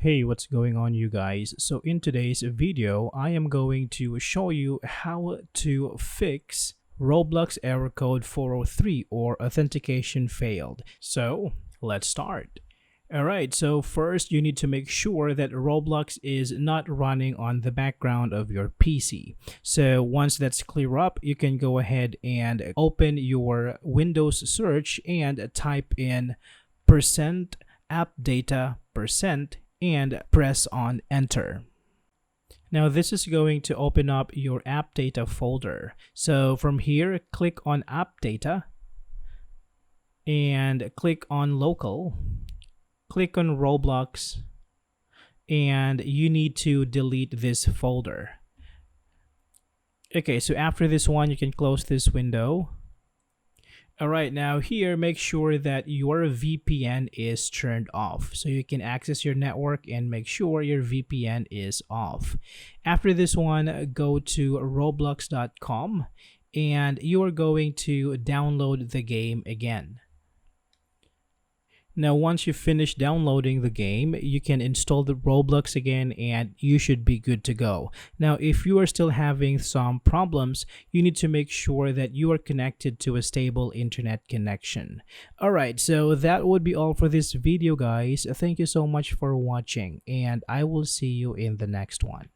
Hey, what's going on, you guys? So in today's video, I am going to show you how to fix Roblox error code 403 or authentication failed. So let's start. Alright, so first you need to make sure that Roblox is not running on the background of your PC. So once that's clear up, you can go ahead and open your Windows search and type in %appdata% and press on enter. Now this is going to open up your app data folder. So from here, click on app data and click on local, click on Roblox, and you need to delete this folder. Okay, so after this one, you can close this window. Alright, now here, make sure that your VPN is turned off so you can access your network and make sure your VPN is off. After this one, go to roblox.com and you are going to download the game again. Now, once you finish downloading the game, you can install the Roblox again and you should be good to go. Now, if you are still having some problems, you need to make sure that you are connected to a stable internet connection. Alright, so that would be all for this video, guys. Thank you so much for watching and I will see you in the next one.